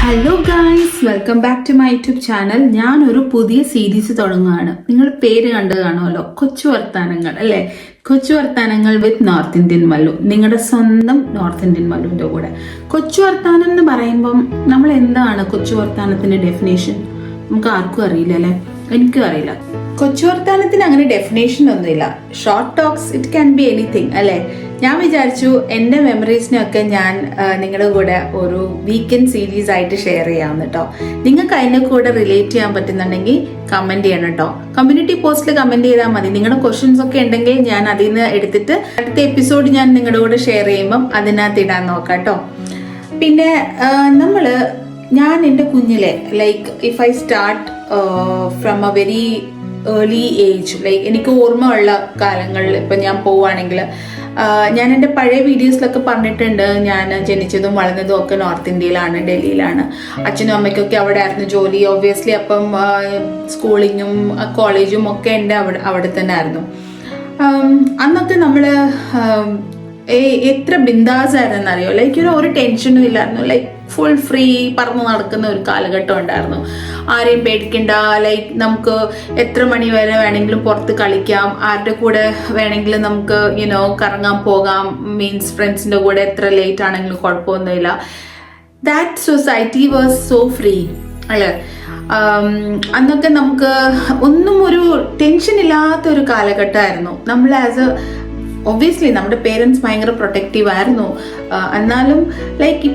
Hello guys, welcome back to my YouTube channel. ഞാനൊരു പുതിയ series തുടങ്ങുകയാണ്. നിങ്ങൾ പേര് കണ്ടു കാണുമല്ലോ, കൊച്ചു വർത്താനങ്ങൾ അല്ലേ? കൊച്ചു വർത്താനങ്ങൾ വിത്ത് നോർത്ത് ഇന്ത്യൻ മല്ലു, നിങ്ങളുടെ സ്വന്തം നോർത്ത് ഇന്ത്യൻ മല്ലുവിൻ്റെ കൂടെ. കൊച്ചു വർത്താനം എന്ന് പറയുമ്പം നമ്മൾ എന്താണ് കൊച്ചു വർത്താനത്തിന്റെ ഡെഫിനേഷൻ? നമുക്ക് ആർക്കും അറിയില്ല അല്ലേ? എനിക്കും അറിയില്ല. കൊച്ചു വർത്താനത്തിന് അങ്ങനെ ഡെഫിനേഷൻ ഒന്നുമില്ല. Short talks, it can be anything അല്ലേ? ഞാൻ വിചാരിച്ചു എൻ്റെ മെമ്മറീസിനെയൊക്കെ ഞാൻ നിങ്ങളുടെ കൂടെ ഒരു വീക്കെൻഡ് സീരീസ് ആയിട്ട് ഷെയർ ചെയ്യാമെന്ന് കേട്ടോ. നിങ്ങൾക്ക് അതിൻ്റെ കൂടെ റിലേറ്റ് ചെയ്യാൻ പറ്റുന്നുണ്ടെങ്കിൽ കമൻറ്റ് ചെയ്യണം കേട്ടോ. കമ്മ്യൂണിറ്റി പോസ്റ്റിൽ കമൻറ്റ് ചെയ്താൽ മതി. നിങ്ങളുടെ ക്വസ്റ്റ്യൻസ് ഒക്കെ ഉണ്ടെങ്കിൽ ഞാൻ അതിൽ നിന്ന് എടുത്തിട്ട് അടുത്ത എപ്പിസോഡ് ഞാൻ നിങ്ങളുടെ കൂടെ ഷെയർ ചെയ്യുമ്പം അതിനകത്ത് ഇടാൻ നോക്കാം കേട്ടോ. പിന്നെ ഞാൻ എൻ്റെ കുഞ്ഞിലെ like if I start from A very early age, like എനിക്ക് ഓർമ്മ ഉള്ള കാലങ്ങളിൽ ഇപ്പം ഞാൻ പോവുകയാണെങ്കിൽ ഞാൻ എൻ്റെ പഴയ വീഡിയോസിലൊക്കെ പറഞ്ഞിട്ടുണ്ട്, ഞാൻ ജനിച്ചതും വളർന്നതും ഒക്കെ നോർത്ത് ഇന്ത്യയിലാണ്, ഡൽഹിയിലാണ്. അച്ഛനും അമ്മയ്ക്കൊക്കെ അവിടെ ആയിരുന്നു ജോലി. ഒബ്വിയസ്ലി അപ്പം സ്കൂളിങ്ങും കോളേജും ഒക്കെ എൻ്റെ അവിടെ തന്നെ ആയിരുന്നു. അന്നൊക്കെ നമ്മൾ എത്ര ബിന്ദാസ് ആയിരുന്നെന്ന് അറിയോ? ലൈക്ക് ഒരു ടെൻഷനും ഇല്ലായിരുന്നു. ലൈക്ക് ഫുൾ ഫ്രീ പറന്ന് നടക്കുന്ന ഒരു കാലഘട്ടം ഉണ്ടായിരുന്നു. ആരെയും പേടിക്കണ്ട. ലൈക്ക് നമുക്ക് എത്ര മണി വരെ വേണമെങ്കിലും പുറത്ത് കളിക്കാം, ആരുടെ കൂടെ വേണമെങ്കിലും നമുക്ക് കറങ്ങാൻ പോകാം. മീൻസ് ഫ്രണ്ട്സിൻ്റെ കൂടെ എത്ര ലേറ്റ് ആണെങ്കിലും കുഴപ്പമൊന്നുമില്ല. That society was so free അല്ലേ? അന്നൊക്കെ നമുക്ക് ഒന്നും ഒരു ടെൻഷൻ ഇല്ലാത്തൊരു കാലഘട്ടമായിരുന്നു. നമ്മൾ ഒബ്വിയസ്ലി നമ്മുടെ പേരൻസ് ഭയങ്കര പ്രൊട്ടക്റ്റീവ് ആയിരുന്നു. എന്നാലും ലൈക്ക്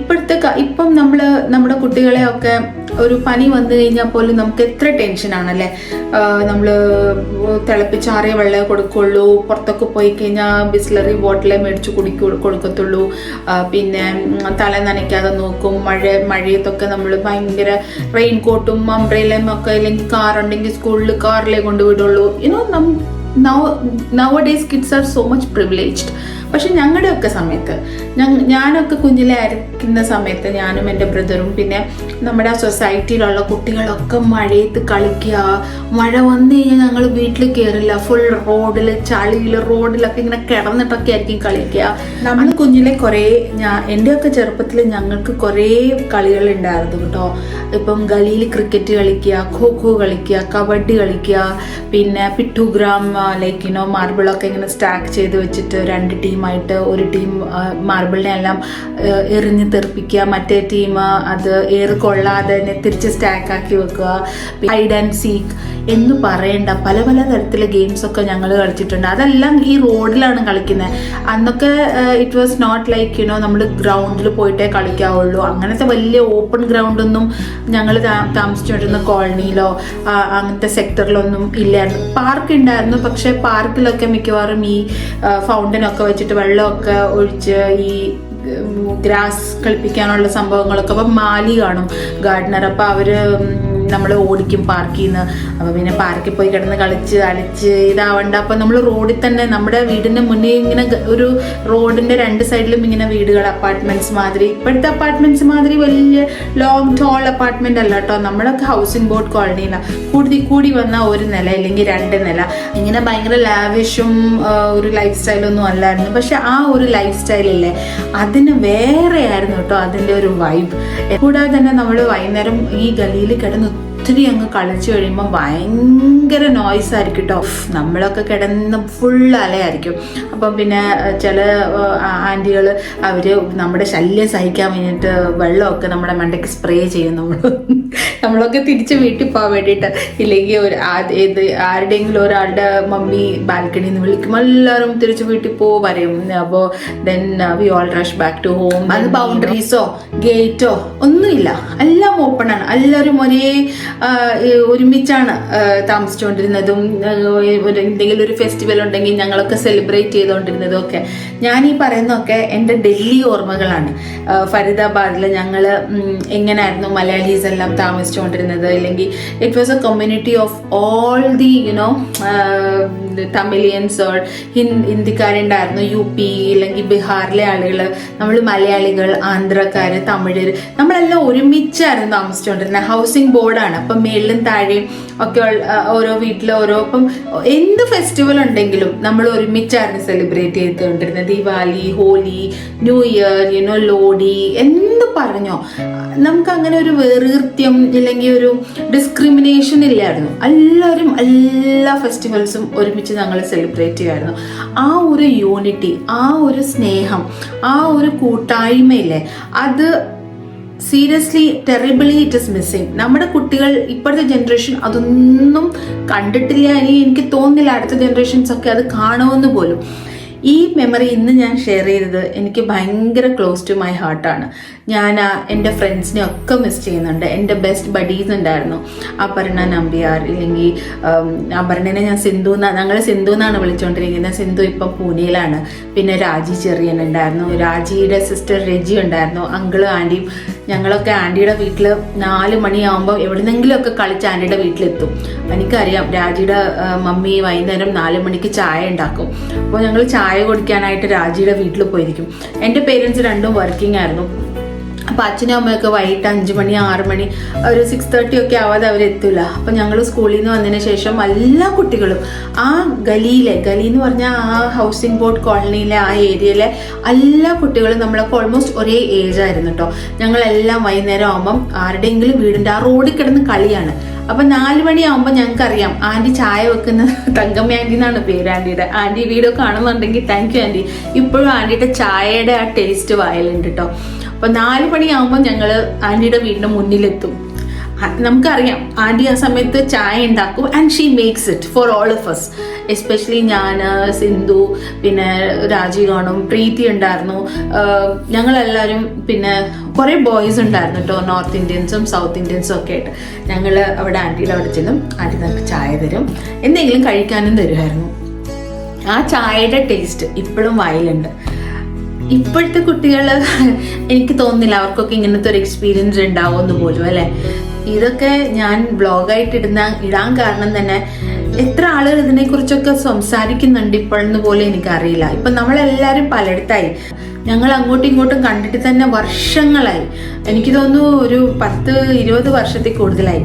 ഇപ്പം നമ്മുടെ കുട്ടികളെയൊക്കെ ഒരു പനി വന്നു കഴിഞ്ഞാൽ പോലും നമുക്ക് എത്ര ടെൻഷനാണല്ലേ? നമ്മൾ തിളപ്പിച്ചാറിയ വെള്ളമേ കൊടുക്കുള്ളൂ. പുറത്തൊക്കെ പോയി കഴിഞ്ഞാൽ ബിസ്ലറി ബോട്ടിലേ മേടിച്ച് കൊടുക്കത്തുള്ളൂ. പിന്നെ തല നനയ്ക്കാതെ നോക്കും. മഴയത്തൊക്കെ നമ്മൾ ഭയങ്കര റെയിൻ കോട്ടും അംബ്രേലയും ഒക്കെ, അല്ലെങ്കിൽ കാറുണ്ടെങ്കിൽ സ്കൂളിൽ കാറിലേ കൊണ്ടുവിടുള്ളൂ. Nowadays kids are so much privileged. പക്ഷെ ഞങ്ങളുടെയൊക്കെ സമയത്ത്, ഞാനൊക്കെ കുഞ്ഞിലെ ആയിരിക്കുന്ന സമയത്ത് ഞാനും എൻ്റെ ബ്രദറും പിന്നെ നമ്മുടെ സൊസൈറ്റിയിലുള്ള കുട്ടികളൊക്കെ മഴയത്ത് കളിക്കുക. മഴ വന്നു കഴിഞ്ഞാൽ ഞങ്ങൾ വീട്ടിൽ കയറില്ല. ഫുൾ റോഡിൽ, ചളിയിൽ, റോഡിലൊക്കെ ഇങ്ങനെ കിടന്നിട്ടൊക്കെ ആയിരിക്കും കളിക്കുക. നമ്മൾ കുഞ്ഞിലെ എൻ്റെയൊക്കെ ചെറുപ്പത്തിൽ ഞങ്ങൾക്ക് കുറേ കളികളുണ്ടായിരുന്നു കേട്ടോ. ഇപ്പം ഗലിയിൽ ക്രിക്കറ്റ് കളിക്കുക, ഖോ കളിക്കുക, കബഡി കളിക്കുക, പിന്നെ പിട്ടുഗ്രാം, ലൈക്ക് മാർബിളൊക്കെ ഇങ്ങനെ സ്റ്റാക്ക് ചെയ്ത് വെച്ചിട്ട് രണ്ട് ടീമായിട്ട്, ഒരു ടീം മാർബിളിനെ എല്ലാം എറിഞ്ഞ് തെറിപ്പിക്കുക, മറ്റേ ടീം അത് കൊള്ളാതെ തന്നെ തിരിച്ച് സ്റ്റാക്കാക്കി വെക്കുക. ഹൈഡ് ആൻഡ് സീക്ക് എന്ന് പറയണ്ട, പല തരത്തിലെ ഗെയിംസ് ഒക്കെ ഞങ്ങൾ കളിച്ചിട്ടുണ്ട്. അതെല്ലാം ഈ റോഡിലാണ് കളിക്കുന്നത്. അന്നൊക്കെ ഇറ്റ് വാസ് നോട്ട് ലൈക്ക് നമ്മൾ ഗ്രൗണ്ടിൽ പോയിട്ടേ കളിക്കാവുള്ളൂ. അങ്ങനത്തെ വലിയ ഓപ്പൺ ഗ്രൗണ്ടൊന്നും ഞങ്ങൾ താമസിച്ചുകൊണ്ടിരുന്ന കോളനിയിലോ അങ്ങനത്തെ സെക്ടറിലൊന്നും ഇല്ലായിരുന്നു. പാർക്ക് ഉണ്ടായിരുന്നു, പക്ഷെ പാർക്കിലൊക്കെ മിക്കവാറും ഈ ഫൗണ്ടനൊക്കെ വെച്ചിട്ട് വെള്ളമൊക്കെ ഒഴിച്ച് ഈ ഗ്രാസ് കളിപ്പിക്കാനുള്ള സംഭവങ്ങളൊക്കെ. അപ്പം മാലി കാണും, ഗാർഡനർ. അപ്പം അവർ നമ്മൾ ഓടിക്കും പാർക്കിൽ നിന്ന്. അപ്പോൾ പിന്നെ പാർക്കിൽ പോയി കിടന്ന് കളിച്ച് അടിച്ച് ഇതാവണ്ട. അപ്പം നമ്മൾ റോഡിൽ തന്നെ, നമ്മുടെ വീടിൻ്റെ മുന്നേ ഇങ്ങനെ ഒരു റോഡിൻ്റെ രണ്ട് സൈഡിലും ഇങ്ങനെ വീടുകൾ, അപ്പാർട്ട്മെൻറ്റ്സ് മാതിരി. ഇപ്പോഴത്തെ അപ്പാർട്ട്മെൻറ്റ്സ് മാതിരി വലിയ ലോങ് ടോൾ അപ്പാർട്ട്മെൻ്റ് അല്ല കേട്ടോ. നമ്മളൊക്കെ ഹൗസിംഗ് ബോർഡ് കോളനിയിലാണ്. കൂടി വന്ന ഒരു നില അല്ലെങ്കിൽ രണ്ട് നില, ഇങ്ങനെ ഭയങ്കര ലാവിഷും ഒരു ലൈഫ് സ്റ്റൈലൊന്നും അല്ലായിരുന്നു. പക്ഷെ ആ ഒരു ലൈഫ് സ്റ്റൈലില്ലേ, അതിന് വേറെ ആയിരുന്നു കേട്ടോ അതിൻ്റെ ഒരു വൈബ്. കൂടാതെ തന്നെ നമ്മൾ വൈകുന്നേരം ഈ ഗലിയിൽ കിടന്ന് ഒത്തിരി അങ്ങ് കളിച്ചു കഴിയുമ്പോൾ ഭയങ്കര നോയ്സ് ആയിരിക്കും കേട്ടോ. നമ്മളൊക്കെ കിടന്ന് ഫുൾ അലയായിരിക്കും. അപ്പം പിന്നെ ചില ആൻറ്റികൾ നമ്മുടെ ശല്യം സഹിക്കാൻ വേണ്ടിയിട്ട് വെള്ളമൊക്കെ നമ്മുടെ മണ്ടയ്ക്ക് സ്പ്രേ ചെയ്യും. നമ്മളൊക്കെ തിരിച്ച് വീട്ടിൽ പോകാൻ വേണ്ടിയിട്ട്. ഇല്ലെങ്കിൽ ആരുടെയെങ്കിലും ഒരാളുടെ മമ്മി ബാൽക്കണിയിൽ നിന്ന് വിളിക്കും, എല്ലാവരും തിരിച്ച് വീട്ടിൽ പറയും. അപ്പോൾ then we all rush back to home. അത് ബൗണ്ടറീസോ ഗേറ്റോ ഒന്നുമില്ല, എല്ലാം ഓപ്പൺ ആണ്. എല്ലാവരും ഒരുമിച്ചാണ് താമസിച്ചുകൊണ്ടിരുന്നതും. എന്തെങ്കിലും ഒരു ഫെസ്റ്റിവൽ ഉണ്ടെങ്കിൽ ഞങ്ങളൊക്കെ സെലിബ്രേറ്റ് ചെയ്തുകൊണ്ടിരുന്നതും ഒക്കെ. ഞാൻ ഈ പറയുന്നതൊക്കെ എൻ്റെ ഡൽഹി ഓർമ്മകളാണ്. ഫരീദാബാദിൽ ഞങ്ങൾ എങ്ങനെയായിരുന്നു മലയാളീസ് എല്ലാം താമസിച്ചുകൊണ്ടിരുന്നത്. അല്ലെങ്കിൽ it was a community of all the Tamilians or ഹിന്ദിക്കാരുണ്ടായിരുന്നു, UP അല്ലെങ്കിൽ ബീഹാറിലെ ആളുകൾ, നമ്മൾ മലയാളികൾ, ആന്ധ്രക്കാര്, തമിഴർ, നമ്മളെല്ലാം ഒരുമിച്ചായിരുന്നു താമസിച്ചുകൊണ്ടിരുന്നത്. ഹൗസിംഗ് ബോർഡാണ്. അപ്പം മേളിലും താഴെയും ഒക്കെ ഓരോ വീട്ടിൽ ഇപ്പം എന്ത് ഫെസ്റ്റിവൽ ഉണ്ടെങ്കിലും നമ്മൾ ഒരുമിച്ചായിരുന്നു സെലിബ്രേറ്റ് ചെയ്തുകൊണ്ടിരുന്നത്. ദിവാലി, ഹോലി, ന്യൂ ഇയർ, ലോഡി, എന്ത് പറഞ്ഞോ, നമുക്ക് അങ്ങനെ ഒരു വേർകൃത്യം ഇല്ലെങ്കിൽ ഒരു ഡിസ്ക്രിമിനേഷൻ ഇല്ലായിരുന്നു. എല്ലാവരും എല്ലാ ഫെസ്റ്റിവൽസും ഒരുമിച്ച് ഞങ്ങൾ സെലിബ്രേറ്റ് ചെയ്യുമായിരുന്നു. ആ ഒരു യൂണിറ്റി, ആ ഒരു സ്നേഹം, ആ ഒരു കൂട്ടായ്മയില്ലേ, അത് seriously terribly it is missing. നമ്മുടെ കുട്ടികൾ ഇപ്പോഴത്തെ ജനറേഷൻ അതൊന്നും കണ്ടിട്ടില്ല. എനിക്ക് തോന്നുന്നില്ല അടുത്ത ജനറേഷൻസ് ഒക്കെ അത് കാണുമെന്ന് പോലും. ഈ മെമ്മറി ഇന്ന് ഞാൻ ഷെയർ ചെയ്തത് എനിക്ക് ഭയങ്കര ക്ലോസ് ടു മൈ ഹാർട്ടാണ്. ഞാൻ എൻ്റെ ഫ്രണ്ട്സിനെ ഒക്കെ മിസ് ചെയ്യുന്നുണ്ട്. എൻ്റെ ബെസ്റ്റ് ബഡീസ് ഉണ്ടായിരുന്നു, അപർണ നമ്പ്യാർ, ഇല്ലെങ്കിൽ അപർണനെ ഞാൻ ഞങ്ങൾ സിന്ധു എന്നാണ് വിളിച്ചുകൊണ്ടിരിക്കുന്നത്. സിന്ധു ഇപ്പം പൂനെയിലാണ്. പിന്നെ രാജി ചെറിയൻ ഉണ്ടായിരുന്നു, രാജിയുടെ സിസ്റ്റർ രജി ഉണ്ടായിരുന്നു, അങ്കിളും ആൻറ്റിയും. ഞങ്ങളൊക്കെ ആൻറ്റിയുടെ വീട്ടിൽ 4 മണിയാകുമ്പോൾ എവിടെന്നെങ്കിലുമൊക്കെ കളിച്ച് ആൻറ്റിയുടെ വീട്ടിലെത്തും. എനിക്കറിയാം രാജിയുടെ മമ്മി വൈകുന്നേരം 4 മണിക്ക് ചായ ഉണ്ടാക്കും. അപ്പോൾ ഞങ്ങൾ ചായ കുടിക്കാനായിട്ട് രാജിയുടെ വീട്ടിൽ പോയിരിക്കും. എൻ്റെ പേരൻസ് രണ്ടും വർക്കിംഗ് ആയിരുന്നു. അപ്പം അച്ഛനും അമ്മയൊക്കെ വൈകിട്ട് 5 മണി 6 മണി ഒരു 6:30 ഒക്കെ ആവാതെ അവരെത്തില്ല. അപ്പം ഞങ്ങൾ സ്കൂളിൽ നിന്ന് വന്നതിന് ശേഷം എല്ലാ കുട്ടികളും ആ ഗലി എന്ന് പറഞ്ഞാൽ ആ ഹൗസിംഗ് ബോർഡ് കോളനിയിലെ ആ ഏരിയയിലെ എല്ലാ കുട്ടികളും നമ്മളൊക്കെ ഓൾമോസ്റ്റ് ഒരേ ഏജ് ആയിരുന്നു കേട്ടോ. ഞങ്ങളെല്ലാം വൈകുന്നേരം ആകുമ്പം ആരുടെയെങ്കിലും വീടിൻ്റെ ആ റോഡിൽ കിടന്ന് കളിയാണ്. അപ്പം 4 മണിയാകുമ്പോൾ ഞങ്ങൾക്കറിയാം ആൻറ്റി ചായ വെക്കുന്ന തങ്കമ്മ ആൻറ്റി എന്നാണ് പേര് ആൻറ്റിയുടെ. ആൻറ്റി വീഡിയോ കാണുന്നുണ്ടെങ്കിൽ താങ്ക് യു ആൻറ്റി. ഇപ്പോഴും ആൻറ്റിയുടെ ചായയുടെ ആ ടേസ്റ്റ് വായലുണ്ട് കേട്ടോ. അപ്പം 4 മണിയാകുമ്പോൾ ഞങ്ങൾ ആൻറ്റിയുടെ വീടിൻ്റെ മുന്നിലെത്തും. നമുക്കറിയാം ആൻറ്റി ആ സമയത്ത് ചായ ഉണ്ടാക്കും. And she makes it for all of us. Especially ഞാൻ, സിന്ധു, പിന്നെ രാജി കാണും, പ്രീതി ഉണ്ടായിരുന്നു, ഞങ്ങളെല്ലാവരും. പിന്നെ കുറേ ബോയ്സ് ഉണ്ടായിരുന്നു കേട്ടോ, നോർത്ത് ഇന്ത്യൻസും സൗത്ത് ഇന്ത്യൻസും ഒക്കെ ആയിട്ട്. ഞങ്ങൾ അവിടെ ആൻറ്റിയുടെ അവിടെ ചെല്ലും. ആൻറ്റി നമുക്ക് ചായ തരും, എന്തെങ്കിലും കഴിക്കാനും തരുമായിരുന്നു. ആ ചായയുടെ ടേസ്റ്റ് ഇപ്പോഴും വായിലുണ്ട്. ഇപ്പോഴത്തെ കുട്ടികൾ എനിക്ക് തോന്നുന്നില്ല അവർക്കൊക്കെ ഇങ്ങനത്തെ ഒരു എക്സ്പീരിയൻസ് ഉണ്ടാവുമെന്ന് പോലും, അല്ലേ? ഇതൊക്കെ ഞാൻ ബ്ലോഗായിട്ട് ഇടാൻ കാരണം തന്നെ എത്ര ആളുകൾ ഇതിനെക്കുറിച്ചൊക്കെ സംസാരിക്കുന്നുണ്ട് ഇപ്പോഴെന്ന് പോലും എനിക്കറിയില്ല. ഇപ്പം നമ്മളെല്ലാവരും പലയിടത്തായി. ഞങ്ങൾ അങ്ങോട്ടും ഇങ്ങോട്ടും കണ്ടിട്ട് തന്നെ വർഷങ്ങളായി. എനിക്ക് തോന്നുന്നു ഒരു 10-20 വർഷത്തിൽ കൂടുതലായി.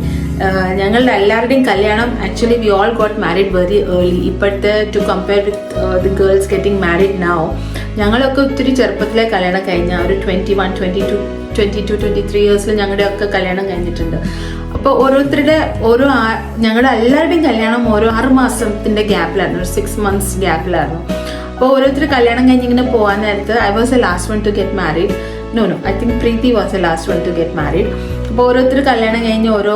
ഞങ്ങളുടെ എല്ലാവരുടെയും കല്യാണം actually we all got married very early. ഇപ്പോഴത്തെ to compare with the girls getting married now, ഞങ്ങളൊക്കെ ഒത്തിരി ചെറുപ്പത്തിലെ കല്യാണം കഴിഞ്ഞ ഒരു 21, 22, 23 ഇയേഴ്സിൽ ഞങ്ങളുടെയൊക്കെ കല്യാണം കഴിഞ്ഞിട്ടുണ്ട്. അപ്പോൾ ഓരോരുത്തരുടെ ഞങ്ങളുടെ എല്ലാവരുടെയും കല്യാണം ഓരോ 6 മാസത്തിൻ്റെ ഗ്യാപ്പിലായിരുന്നു, ഒരു 6 months ഗ്യാപ്പിലായിരുന്നു. അപ്പോൾ ഓരോരുത്തർ കല്യാണം കഴിഞ്ഞ് ഇങ്ങനെ പോകാൻ നേരത്ത് I was a last one to get married. No I think Preeti was a last one to get married. അപ്പോൾ ഓരോരുത്തർ കല്യാണം കഴിഞ്ഞ് ഓരോ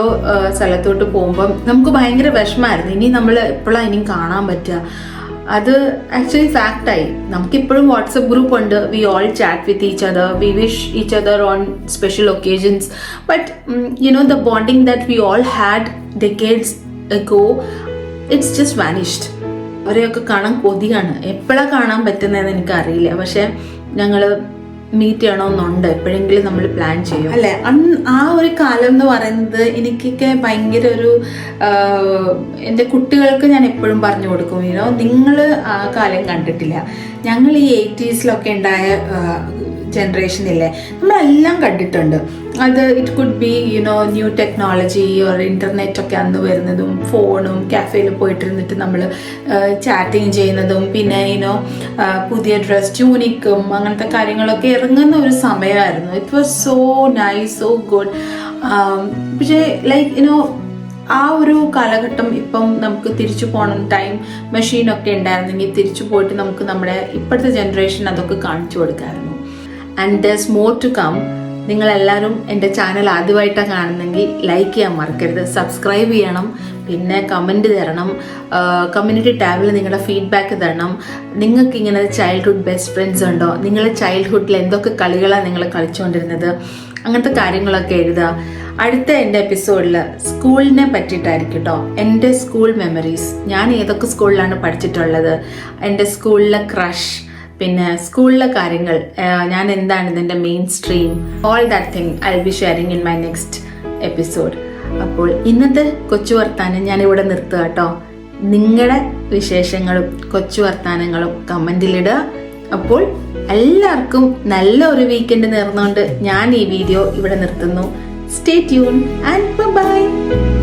സ്ഥലത്തോട്ട് പോകുമ്പം നമുക്ക് ഭയങ്കര വിഷമമായിരുന്നു. ഇനി നമ്മൾ എപ്പോഴാണ് ഇനിയും കാണാൻ പറ്റുക? അത് ആക്ച്വലി ഫാക്റ്റായി. നമുക്കിപ്പോഴും വാട്സപ്പ് ഗ്രൂപ്പ് ഉണ്ട്. We all chat with each other, we wish each other on special occasions. But the bonding that we all had decades ago, it's just vanished. അവരെയൊക്കെ കാണാൻ കൊതിയാണ്. എപ്പോഴാണ് കാണാൻ പറ്റുന്നതെന്ന് എനിക്കറിയില്ല. പക്ഷെ ഞങ്ങൾ മീറ്റ് ചെയ്യണമെന്നുണ്ട്. എപ്പോഴെങ്കിലും നമ്മൾ പ്ലാൻ ചെയ്യും, അല്ലേ? ആ ഒരു കാലം എന്ന് പറയുന്നത് എനിക്കൊക്കെ ഭയങ്കര ഒരു എൻ്റെ കുട്ടികൾക്ക് ഞാൻ എപ്പോഴും പറഞ്ഞു കൊടുക്കും, നിങ്ങൾ ആ കാലം കണ്ടിട്ടില്ല. ഞങ്ങൾ ഈ 80s ഉണ്ടായ ജനറേഷനില്ലേ, നമ്മളെല്ലാം കണ്ടിട്ടുണ്ട്. അത് it could be new technology or internet ഒക്കെ അന്ന് വരുന്നതും, ഫോണും കാഫേയിൽ പോയിട്ടിരുന്നിട്ട് നമ്മൾ ചാറ്റിങ് ചെയ്യുന്നതും, പിന്നെ പുതിയ ഡ്രസ്, ട്യൂണിക്കും അങ്ങനത്തെ കാര്യങ്ങളൊക്കെ ഇറങ്ങുന്ന ഒരു സമയമായിരുന്നു. It was so nice, so good. പക്ഷേ ലൈക്ക് ആ ഒരു കാലഘട്ടം ഇപ്പം നമുക്ക് തിരിച്ചു പോകണം. ടൈം മെഷീനൊക്കെ ഉണ്ടായിരുന്നെങ്കിൽ തിരിച്ചു പോയിട്ട് നമുക്ക് നമ്മുടെ ഇപ്പോഴത്തെ ജനറേഷൻ അതൊക്കെ കാണിച്ചു കൊടുക്കാമായിരുന്നു. And there's more to come. നിങ്ങളെല്ലാവരും എൻ്റെ ചാനൽ ആദ്യമായിട്ടാണ് കാണുന്നെങ്കിൽ ലൈക്ക് ചെയ്യാൻ മറക്കരുത്, സബ്സ്ക്രൈബ് ചെയ്യണം, പിന്നെ കമൻറ്റ് തരണം, കമ്മ്യൂണിറ്റി ടാബിൽ നിങ്ങളുടെ ഫീഡ്ബാക്ക് തരണം. നിങ്ങൾക്ക് ഇങ്ങനെ ചൈൽഡ്ഹുഡ് ബെസ്റ്റ് ഫ്രണ്ട്സ് ഉണ്ടോ? നിങ്ങളുടെ ചൈൽഡ്ഹുഡിൽ എന്തൊക്കെ കളികളാണ് നിങ്ങൾ കളിച്ചുകൊണ്ടിരുന്നത്? അങ്ങനത്തെ കാര്യങ്ങളൊക്കെ എഴുതുക. അടുത്ത എൻ്റെ എപ്പിസോഡിൽ സ്കൂളിനെ പറ്റിയിട്ടായിരിക്കും കേട്ടോ. എൻ്റെ സ്കൂൾ മെമ്മറീസ്, ഞാൻ ഏതൊക്കെ സ്കൂളിലാണ് പഠിച്ചിട്ടുള്ളത്, എൻ്റെ സ്കൂളിലെ ക്രഷ്, പിന്നെ സ്കൂളിലെ കാര്യങ്ങൾ, ഞാൻ എന്താണ് ഇതിൻ്റെ main stream, all that thing I will be sharing in my next episode. അപ്പോൾ ഇന്നത്തെ കൊച്ചു വർത്താനം ഞാനിവിടെ നിർത്തുക കേട്ടോ. നിങ്ങളുടെ വിശേഷങ്ങളും കൊച്ചു വർത്താനങ്ങളും കമന്റിലിടുക. അപ്പോൾ എല്ലാവർക്കും നല്ല ഒരു വീക്കെൻഡ് നേർന്നുകൊണ്ട് ഞാൻ ഈ വീഡിയോ ഇവിടെ നിർത്തുന്നു. Stay tune and by.